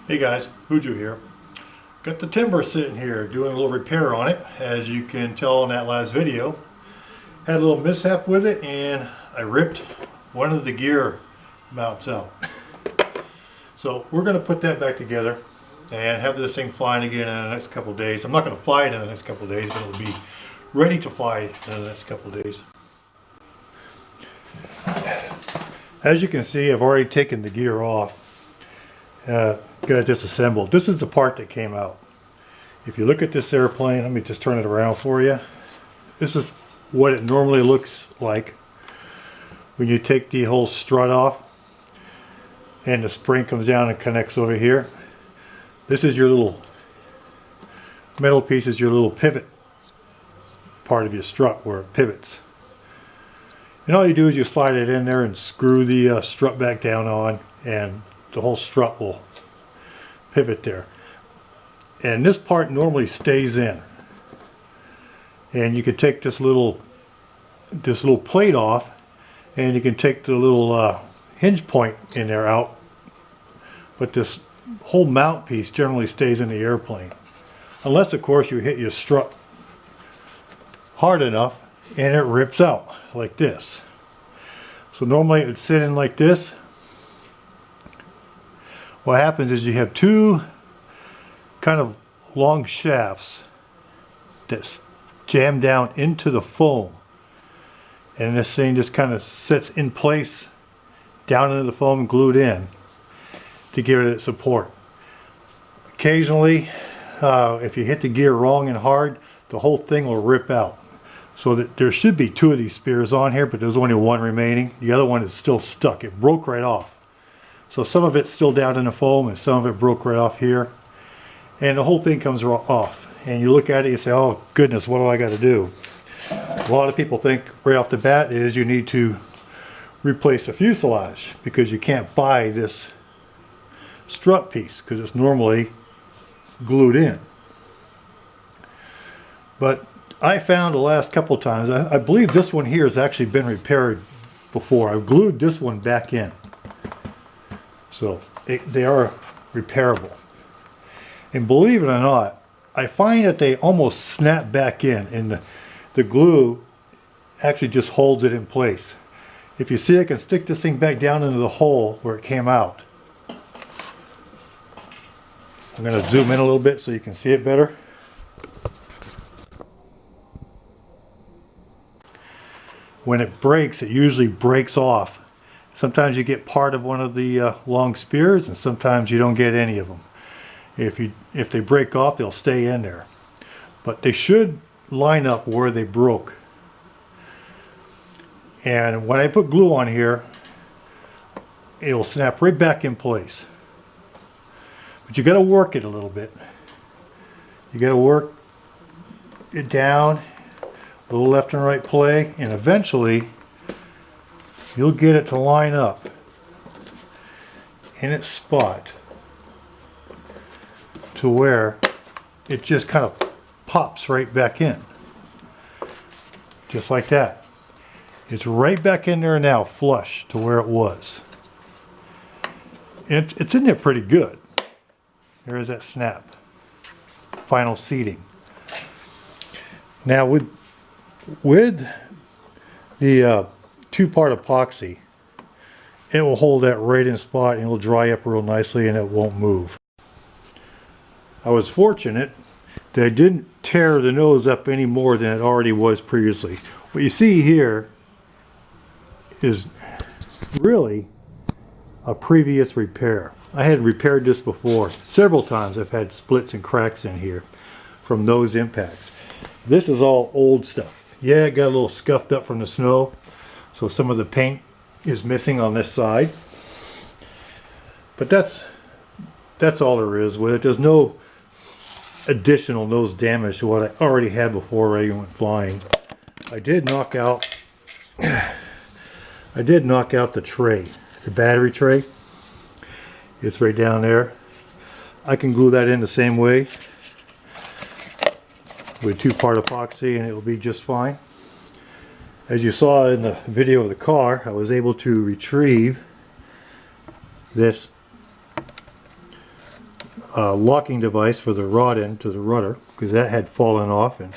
Hey guys, Huju here. Got the timber sitting here doing a little repair on it. As you can tell in that last video, had a little mishap with it and I ripped one of the gear mounts out. So we're going to put that back together and have this thing flying again in the next couple of days. I'm not going to fly it in the next couple of days, but it'll be ready to fly in the next couple of days. As you can see, I've already taken the gear off. Got it disassembled. This is the part that came out. If you look at this airplane, let me just turn it around for you. This is what it normally looks like when you take the whole strut off and the spring comes down and connects over here. This is your little metal piece, is your little pivot part of your strut where it pivots. And all you do is you slide it in there and screw the strut back down on, and the whole strut will pivot there. And this part normally stays in. And you can take this little plate off, and you can take the little hinge point in there out. But this whole mount piece generally stays in the airplane, unless of course you hit your strut hard enough and it rips out like this. So normally it would sit in like this. What happens is you have two kind of long shafts that jam down into the foam, and this thing just kind of sits in place down into the foam, glued in to give it its support. Occasionally if you hit the gear wrong and hard, the whole thing will rip out. So that there should be two of these spears on here, but there's only one remaining. The other one is still stuck. It broke right off. So some of it's still down in the foam and some of it broke right off here. And the whole thing comes off. And you look at it and say, oh goodness, what do I got to do? A lot of people think right off the bat is you need to replace the fuselage, because you can't buy this strut piece because it's normally glued in. But I found the last couple of times, I believe this one here has actually been repaired before. I've glued this one back in. So they are repairable. And believe it or not, I find that they almost snap back in, and the glue actually just holds it in place. If you see, I can stick this thing back down into the hole where it came out. I'm going to zoom in a little bit so you can see it better. When it breaks, it usually breaks off. Sometimes you get part of one of the long spears, and sometimes you don't get any of them. If they break off, they'll stay in there. But they should line up where they broke. And when I put glue on here, it'll snap right back in place. But you got to work it a little bit. You got to work it down, a little left and right play, and eventually you'll get it to line up in its spot to where it just kind of pops right back in. Just like that. It's right back in there now, flush to where it was. And it's in there pretty good. There is that snap. Final seating. Now with the two-part epoxy, it will hold that right in spot, and it will dry up real nicely and it won't move. I was fortunate that I didn't tear the nose up any more than it already was previously. What you see here is really a previous repair. I had repaired this before. Several times I've had splits and cracks in here from those impacts. This is all old stuff. Yeah, it got a little scuffed up from the snow, so some of the paint is missing on this side. But that's all there is with it. There's no additional nose damage to what I already had before I went flying. I did knock out the tray, the battery tray. It's right down there. I can glue that in the same way with two-part epoxy, and it will be just fine. As you saw in the video of the car, I was able to retrieve this locking device for the rod end to the rudder, because that had fallen off and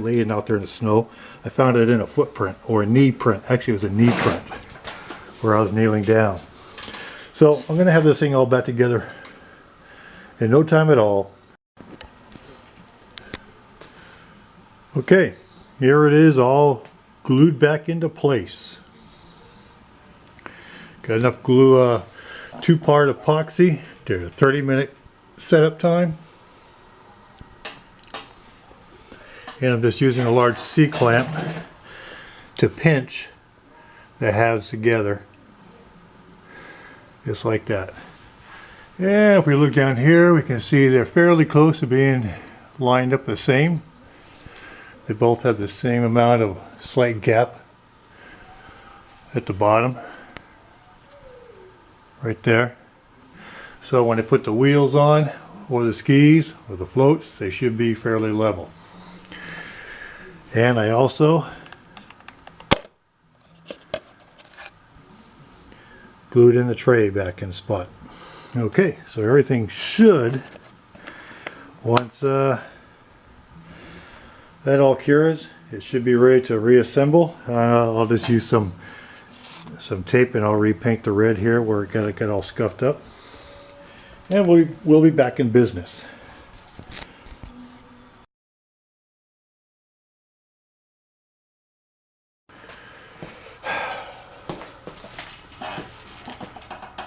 laying out there in the snow. I found it in a footprint, or a knee print. Actually, it was a knee print where I was kneeling down. So I'm going to have this thing all back together in no time at all. Okay, here it is, all glued back into place. Got enough glue, 2-part epoxy to a 30-minute setup time. And I'm just using a large C-clamp to pinch the halves together, just like that. And if we look down here, we can see they're fairly close to being lined up the same. They both have the same amount of slight gap at the bottom, right there. So when I put the wheels on, or the skis, or the floats, they should be fairly level. And I also glued in the tray back in the spot. Okay, so everything should, once that all cures, it should be ready to reassemble. I'll just use some tape and I'll repaint the red here where it got all scuffed up. And we'll be back in business.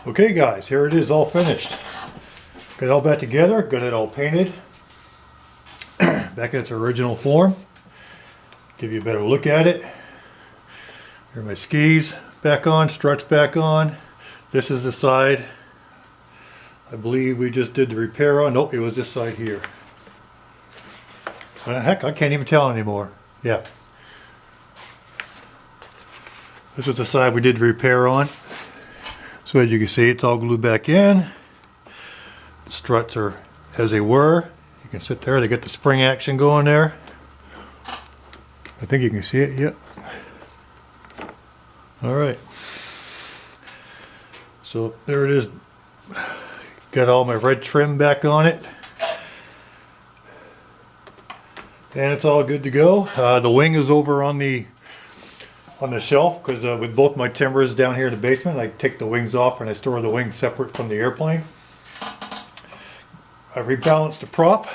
Okay guys, here it is, all finished. Got it all back together, got it all painted. Back in its original form. Give you a better look at it. Here are my skis back on, struts back on. This is the side I believe we just did the repair on. Nope, it was this side here. Heck, I can't even tell anymore. Yeah. This is the side we did the repair on. So as you can see, it's all glued back in. The struts are as they were. You can sit there, they get the spring action going there. I think you can see it, yep. Alright. So there it is. Got all my red trim back on it. And it's all good to go. The wing is over on the shelf, because with both my timbers down here in the basement, I take the wings off and I store the wings separate from the airplane. I rebalanced the prop.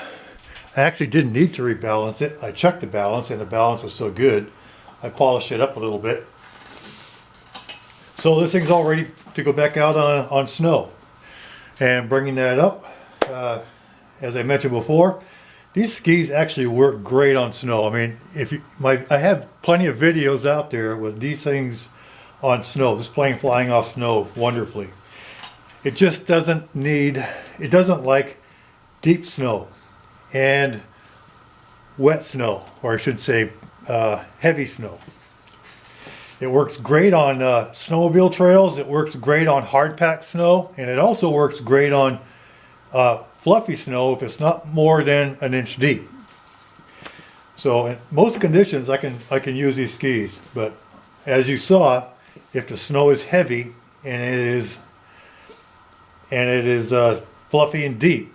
I actually didn't need to rebalance it. I checked the balance and the balance was still good. I polished it up a little bit. So this thing's all ready to go back out on snow. And bringing that up, as I mentioned before, these skis actually work great on snow. I mean, I have plenty of videos out there with these things on snow. This plane flying off snow wonderfully. It just doesn't like deep snow and wet snow, or I should say heavy snow. It works great on snowmobile trails. It works great on hard packed snow, and it also works great on fluffy snow if it's not more than an inch deep. So in most conditions I can use these skis, but as you saw, if the snow is heavy and it is fluffy and deep,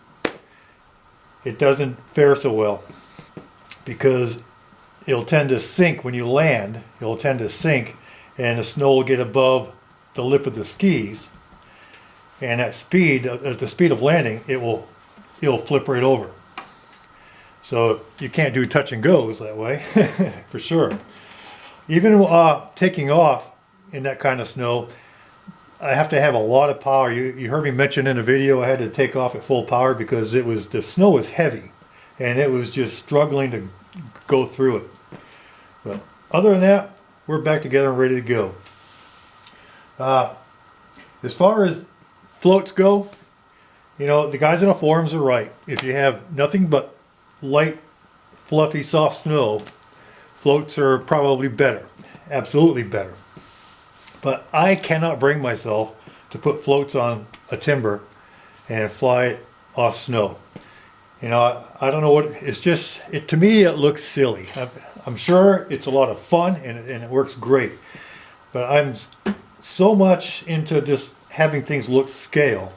it doesn't fare so well, because it'll tend to sink when you land. It'll tend to sink and the snow will get above the lip of the skis, and at the speed of landing, it'll flip right over. So you can't do touch and goes that way for sure. Even taking off in that kind of snow, I have to have a lot of power. You heard me mention in a video I had to take off at full power because the snow was heavy and it was just struggling to go through it. But other than that, we're back together and ready to go. As far as floats go, you know, the guys in the forums are right. If you have nothing but light, fluffy, soft snow, floats are probably better. Absolutely better. But I cannot bring myself to put floats on a timber and fly it off snow. You know, I don't know what, it's just, to me it looks silly. I'm sure it's a lot of fun and it works great. But I'm so much into just having things look scale.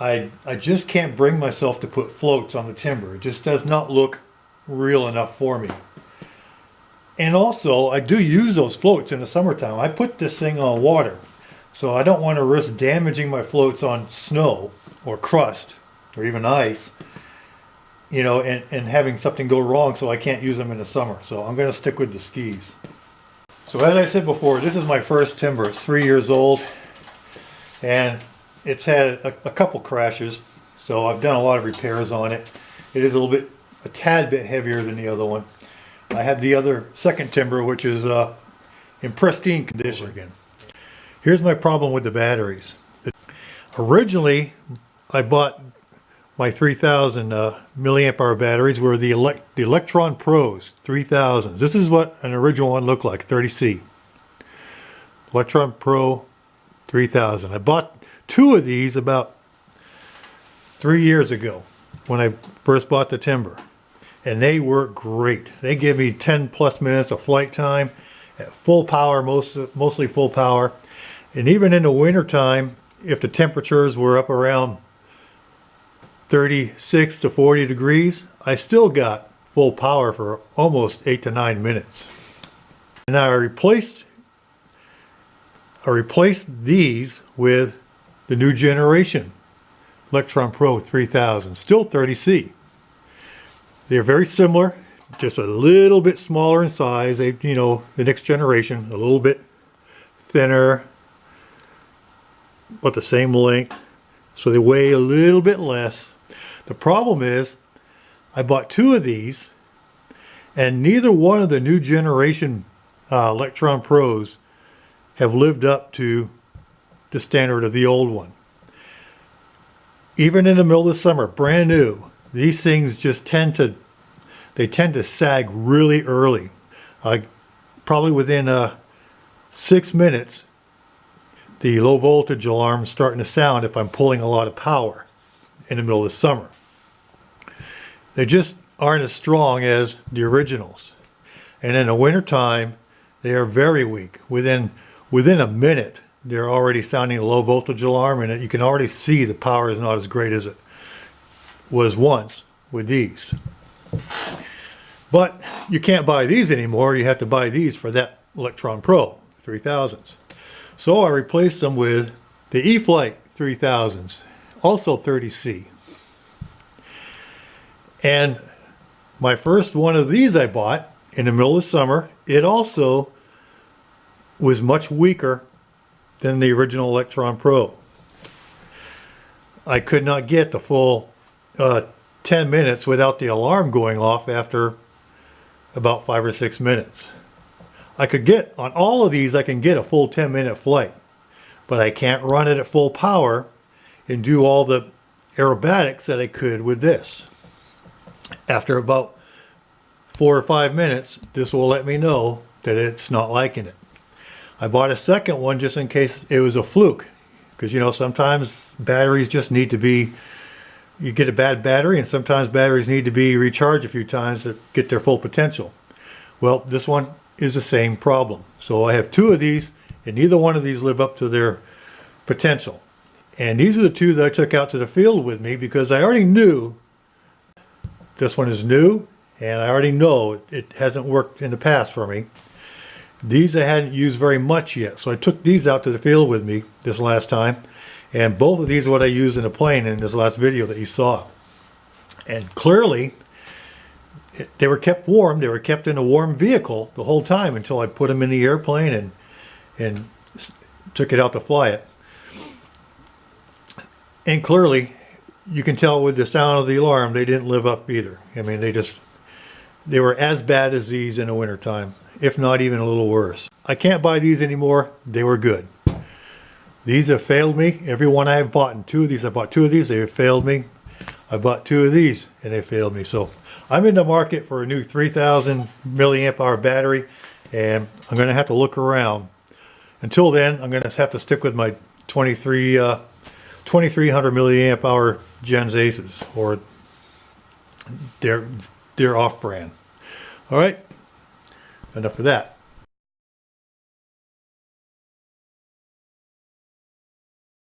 I just can't bring myself to put floats on the timber. It just does not look real enough for me. And also, I do use those floats in the summertime. I put this thing on water, so I don't want to risk damaging my floats on snow or crust or even ice, you know, and having something go wrong so I can't use them in the summer. So I'm going to stick with the skis. So as I said before, this is my first timber. It's 3 years old, and it's had a couple crashes, so I've done a lot of repairs on it. It is a tad bit heavier than the other one. I have the other second timber, which is in pristine condition again. Here's my problem with the batteries. Originally, I bought my 3000 milliamp hour batteries were the Electron Pros 3000s. This is what an original one looked like, 30C. Electron Pro 3000. I bought 2 of these about 3 years ago when I first bought the timber, and they work great. They give me 10 plus minutes of flight time at full power, mostly full power. And even in the winter time, if the temperatures were up around 36 to 40 degrees, I still got full power for almost 8 to 9 minutes. And I replaced these with the new generation Electron Pro 3000, still 30C. They're very similar, just a little bit smaller in size. They, you know, the next generation, a little bit thinner, but the same length. So they weigh a little bit less. The problem is, I bought 2 of these, and neither one of the new generation Electron Pros have lived up to the standard of the old one. Even in the middle of the summer, brand new, these things just tend to sag really early. Probably within 6 minutes, the low voltage alarm is starting to sound if I'm pulling a lot of power in the middle of the summer. They just aren't as strong as the originals. And in the winter time, they are very weak. Within a minute, they're already sounding a low voltage alarm, and you can already see the power is not as great as it was once with these. But you can't buy these anymore. You have to buy these for that Electron Pro 3000s. So I replaced them with the E-Flite 3000s, also 30C. And my first one of these I bought in the middle of summer, it also was much weaker than the original Electron Pro. I could not get the full 10 minutes without the alarm going off after about 5 or 6 minutes. I could get, on all of these, I can get a full 10-minute flight, but I can't run it at full power and do all the aerobatics that I could with this. After about 4 or 5 minutes, this will let me know that it's not liking it. I bought a second one just in case it was a fluke, because you know, sometimes batteries just need to be, you get a bad battery, and sometimes batteries need to be recharged a few times to get their full potential. Well, this one is the same problem. So I have 2 of these, and neither one of these live up to their potential. And these are the 2 that I took out to the field with me because I already knew this one is new, and I already know it hasn't worked in the past for me. These I hadn't used very much yet, so I took these out to the field with me this last time, and both of these are what I used in the plane in this last video that you saw. And clearly, they were kept warm. They were kept in a warm vehicle the whole time until I put them in the airplane and took it out to fly it. And clearly, you can tell with the sound of the alarm, they didn't live up either. I mean, they were as bad as these in the wintertime, if not even a little worse. I can't buy these anymore. They were good. These have failed me. Every one I have bought, and 2 of these, I bought 2 of these, they have failed me. I bought 2 of these and they failed me. So I'm in the market for a new 3000 milliamp hour battery, and I'm going to have to look around. Until then, I'm going to have to stick with my 2300 milliamp hour Gens Aces, or they're off brand. All right, enough of that.